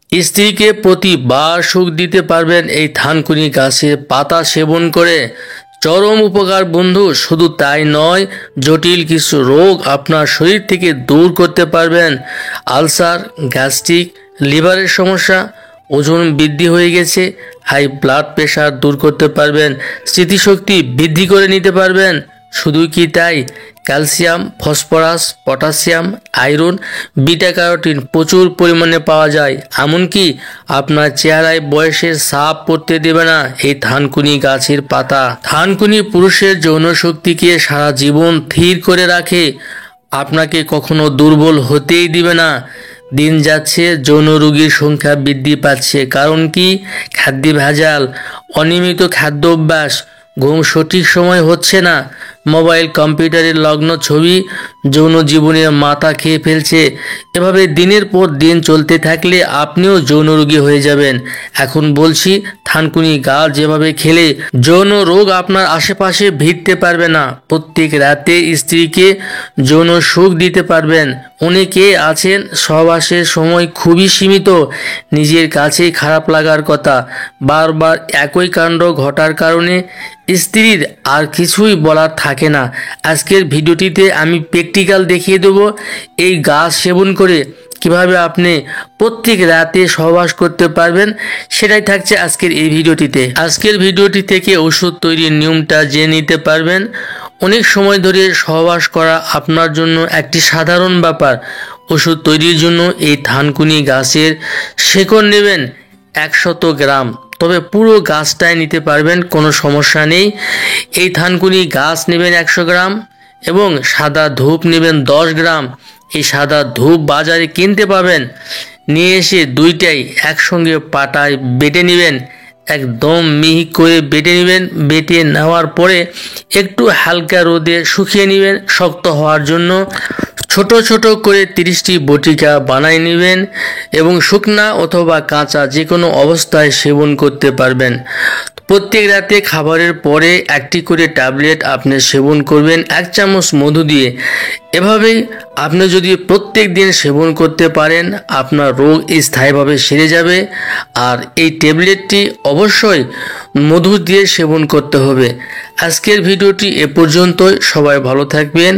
স্ত্রীকে প্রতিবার সুখ দিতে পারবেন এই থানকুনি গাছের পাতা সেবন করে। চরম উপকার বন্ধু, শুধু তাই নয়, জটিল কিছু রোগ আপনার শরীর থেকে দূর করতে পারবেন। আলসার, গ্যাস্ট্রিক, লিভারের সমস্যা, ওজন বৃদ্ধি হয়ে গেছে, হাই ব্লাড প্রেশার দূর করতে পারবেন, স্মৃতিশক্তি বৃদ্ধি করে নিতে পারবেন। শুধু কি তাই, calcium, phosphorus, potassium, iron, beta carotene প্রচুর পরিমাণে পাওয়া যায়। এমনকি আপনার চেহারায় বয়সের ছাপ পড়তে দেবে না এই থানকুনি গাছের পাতা। থানকুনি পুরুষের যৌন শক্তিকে সারা জীবন স্থির করে রাখে, আপনাকে কখনো দুর্বল হতেই দিবে না। দিন যাচ্ছে, যৌন রোগীর সংখ্যা বৃদ্ধি পাচ্ছে। কারণ কি? খাদ্যে ভেজাল, অনিয়মিত খাদ্য অভ্যাস, ঘুম সঠিক সময় হচ্ছে না, মোবাইল কম্পিউটারের লগ্ন ছবি যৌন জীবনের মাথা খেয়ে ফেলছে। এভাবে দিনের পর দিন চলতে থাকলে আপনিও যৌন রোগী হয়ে যাবেন। এখন বলছি, থানকুনি গাছ যেভাবে খেলে যৌন রোগ আপনার আশেপাশে ভিড়তে পারবে না। প্রত্যেক রাতে স্ত্রীকে যৌন সুখ দিতে পারবেন। অনেকে আছেন সহবাসের সময় খুবই সীমিত, নিজের কাছেই খারাপ লাগার কথা, বারবার একই কাণ্ড ঘটার কারণে স্ত্রীর আর কিছুই বলার থাকে না। আজকের ভিডিওটিতে আমি প্র্যাকটিক্যাল দেখিয়ে দেবো এই গাছ সেবন করে কিভাবে আপনি প্রত্যেক রাতে সহবাস করতে পারবেন, সেটাই থাকছে আজকের এই ভিডিওটিতে। আজকের ভিডিওটি থেকে ওষুধ তৈরির নিয়মটা জেনে নিতে পারবেন। অনেক সময় ধরে সহবাস করা আপনার জন্য একটি সাধারণ ব্যাপার। ওষুধ তৈরির জন্য এই থানকুনি গাছের শেকড় নেবেন 100 গ্রাম, তবে পুরো গাছটাই নিতে পারবেন, কোনো সমস্যা নেই। এই থানকুনি গাছ নেবেন 100 গ্রাম এবং সাদা ধূপ নেবেন 10 গ্রাম। এই সাদা ধূপ বাজারে কিনতে পাবেন। নিয়ে এসে দুইটাই একসঙ্গে পাটায় বেটে নেবেন, একদম মিহি করে বেটে নেবেন। বেটে নেওয়ার পরে একটু হালকা রোদে শুকিয়ে নেবেন শক্ত হওয়ার জন্য। ছোট ছোট করে 30টি বটিকা বানিয়ে নেবেন এবং শুকনা অথবা কাঁচা যে কোনো অবস্থায় সেবন করতে পারবেন। প্রত্যেক রাতে খাবারের পরে একটি করে ট্যাবলেট আপনি সেবন করবেন 1 চামচ মধু দিয়ে। এভাবেই আপনি যদি প্রত্যেক দিন সেবন করতে পারেন, আপনার রোগ স্থায়ীভাবে সেরে যাবে। আর এই ট্যাবলেটটি অবশ্যই মধু দিয়ে সেবন করতে হবে। আজকের ভিডিওটি এ পর্যন্তই। সবাই ভালো থাকবেন।